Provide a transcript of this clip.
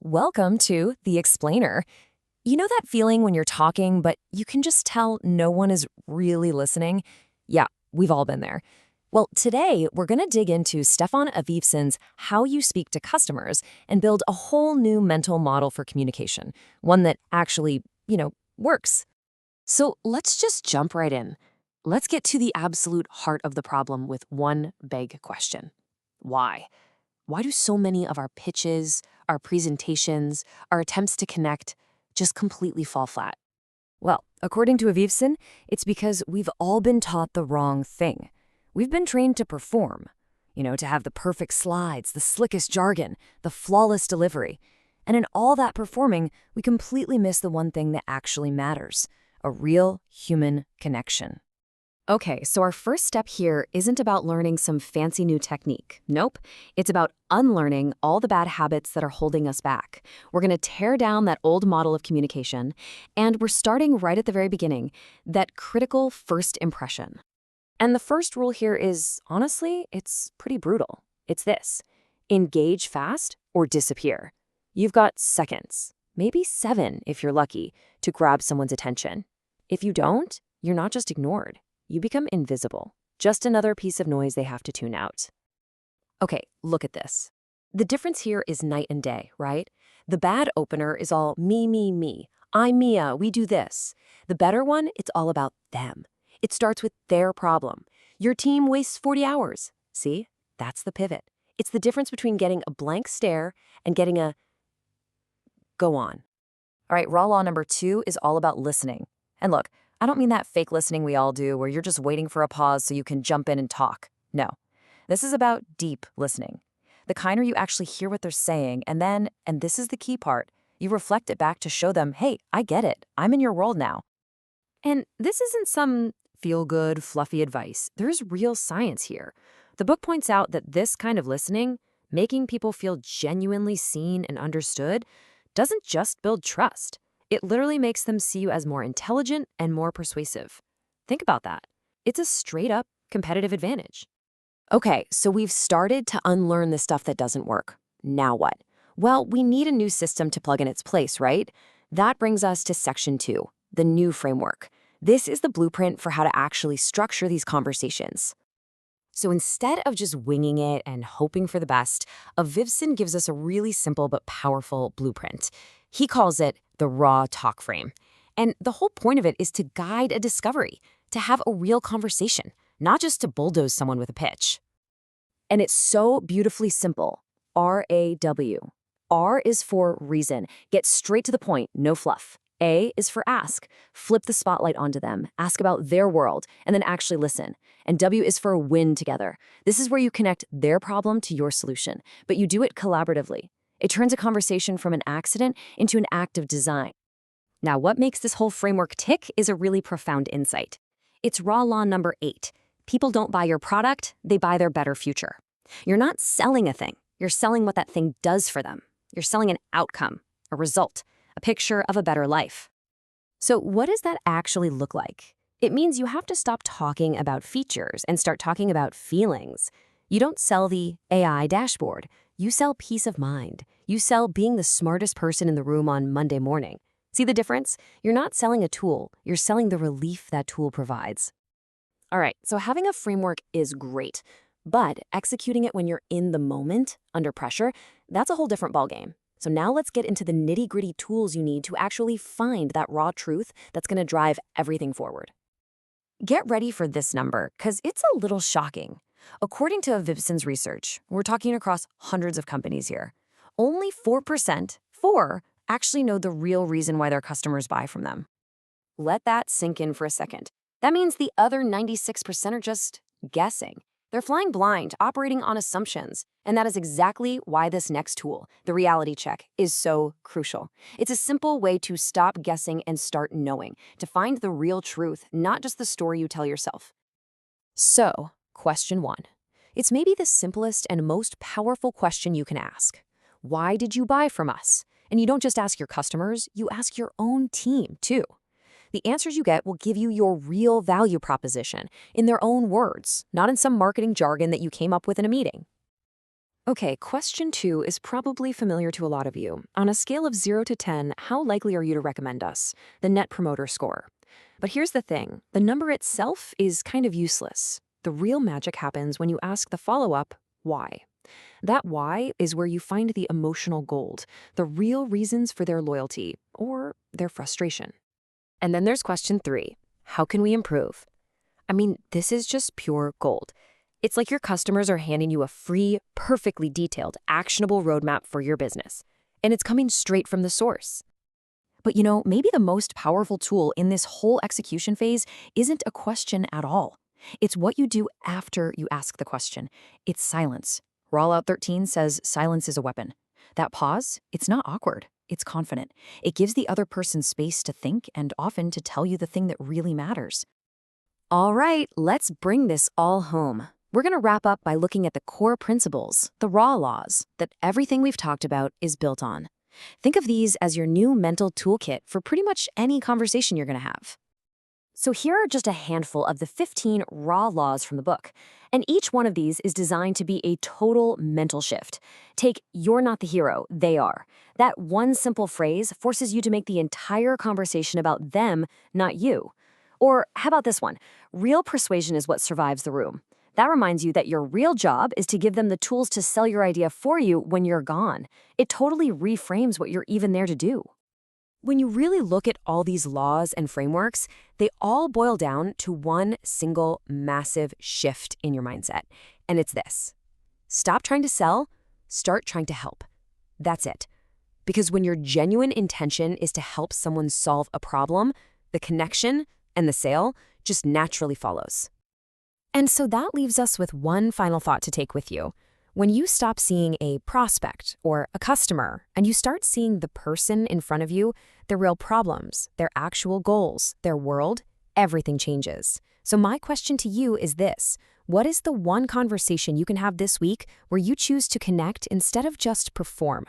Welcome to The Explainer. You know that feeling when you're talking, but you can just tell no one is really listening? Yeah, we've all been there. Well, today we're going to dig into Stefan Avivson's How You Speak to Customers and build a whole new mental model for communication, one that actually, works. So let's just jump right in. Let's get to the absolute heart of the problem with one big question. Why? Why do so many of our pitches, our presentations, our attempts to connect just completely fall flat? Well, according to Avivson, it's because we've all been taught the wrong thing. We've been trained to perform, to have the perfect slides, the slickest jargon, the flawless delivery. And in all that performing, we completely miss the one thing that actually matters, a real human connection. Okay, so our first step here isn't about learning some fancy new technique. Nope. It's about unlearning all the bad habits that are holding us back. We're going to tear down that old model of communication, and we're starting right at the very beginning, that critical first impression. And the first rule here is, honestly, it's pretty brutal. It's this: engage fast or disappear. You've got seconds, maybe 7 if you're lucky, to grab someone's attention. If you don't, you're not just ignored. You become invisible, just another piece of noise they have to tune out. Okay, look at this. The difference here is night and day, right? The bad opener is all me, me, me. I'm Mia, we do this. The better one, it's all about them. It starts with their problem. Your team wastes 40 hours. See? That's the pivot. It's the difference between getting a blank stare and getting a go on. All right, raw law number 2 is all about listening. And look, I don't mean that fake listening we all do where you're just waiting for a pause so you can jump in and talk. No. This is about deep listening. The kind where you actually hear what they're saying and then, and this is the key part, you reflect it back to show them, hey, I get it. I'm in your world now. And this isn't some feel-good, fluffy advice. There's real science here. The book points out that this kind of listening, making people feel genuinely seen and understood, doesn't just build trust. It literally makes them see you as more intelligent and more persuasive. Think about that. It's a straight-up competitive advantage. Okay, so we've started to unlearn the stuff that doesn't work. Now what? Well, we need a new system to plug in its place, right? That brings us to section 2, the new framework. This is the blueprint for how to actually structure these conversations. So instead of just winging it and hoping for the best, Avivson gives us a really simple but powerful blueprint. He calls it the raw talk frame. And the whole point of it is to guide a discovery, to have a real conversation, not just to bulldoze someone with a pitch. And it's so beautifully simple. RAW. R is for reason. Get straight to the point, no fluff. A is for ask. Flip the spotlight onto them. Ask about their world, and then actually listen. And W is for win together. This is where you connect their problem to your solution, but you do it collaboratively. It turns a conversation from an accident into an act of design. Now, what makes this whole framework tick is a really profound insight. It's raw law number 8. People don't buy your product, they buy their better future. You're not selling a thing. You're selling what that thing does for them. You're selling an outcome, a result, a picture of a better life. So what does that actually look like? It means you have to stop talking about features and start talking about feelings. You don't sell the AI dashboard. You sell peace of mind. You sell being the smartest person in the room on Monday morning. See the difference? You're not selling a tool. You're selling the relief that tool provides. All right, so having a framework is great, but executing it when you're in the moment, under pressure, that's a whole different ballgame. So now let's get into the nitty-gritty tools you need to actually find that raw truth that's going to drive everything forward. Get ready for this number, because it's a little shocking. According to Avivson's research, we're talking across hundreds of companies here, only 4%, actually know the real reason why their customers buy from them. Let that sink in for a second. That means the other 96% are just guessing. They're flying blind, operating on assumptions. And that is exactly why this next tool, the reality check, is so crucial. It's a simple way to stop guessing and start knowing, to find the real truth, not just the story you tell yourself. So, question 1. It's maybe the simplest and most powerful question you can ask. Why did you buy from us? And you don't just ask your customers, you ask your own team, too. The answers you get will give you your real value proposition in their own words, not in some marketing jargon that you came up with in a meeting. Okay, question 2 is probably familiar to a lot of you. On a scale of 0 to 10, how likely are you to recommend us? The Net Promoter Score. But here's the thing, the number itself is kind of useless. The real magic happens when you ask the follow-up, why? That why is where you find the emotional gold, the real reasons for their loyalty or their frustration. And then there's question 3. How can we improve? I mean, this is just pure gold. It's like your customers are handing you a free, perfectly detailed, actionable roadmap for your business. And it's coming straight from the source. But maybe the most powerful tool in this whole execution phase isn't a question at all. It's what you do after you ask the question. It's silence. Rollout 13 says silence is a weapon. That pause, it's not awkward. It's confident. It gives the other person space to think and often to tell you the thing that really matters. All right, let's bring this all home. We're going to wrap up by looking at the core principles, the raw laws, that everything we've talked about is built on. Think of these as your new mental toolkit for pretty much any conversation you're going to have. So here are just a handful of the 15 raw laws from the book. And each one of these is designed to be a total mental shift. Take, "You're not the hero, they are." That one simple phrase forces you to make the entire conversation about them, not you. Or how about this one? "Real persuasion is what survives the room." That reminds you that your real job is to give them the tools to sell your idea for you when you're gone. It totally reframes what you're even there to do. When you really look at all these laws and frameworks, they all boil down to one single massive shift in your mindset. And it's this: stop trying to sell, start trying to help. That's it. Because when your genuine intention is to help someone solve a problem, the connection and the sale just naturally follows. And so that leaves us with one final thought to take with you. When you stop seeing a prospect or a customer and you start seeing the person in front of you, their real problems, their actual goals, their world, everything changes. So my question to you is this: what is the one conversation you can have this week where you choose to connect instead of just perform?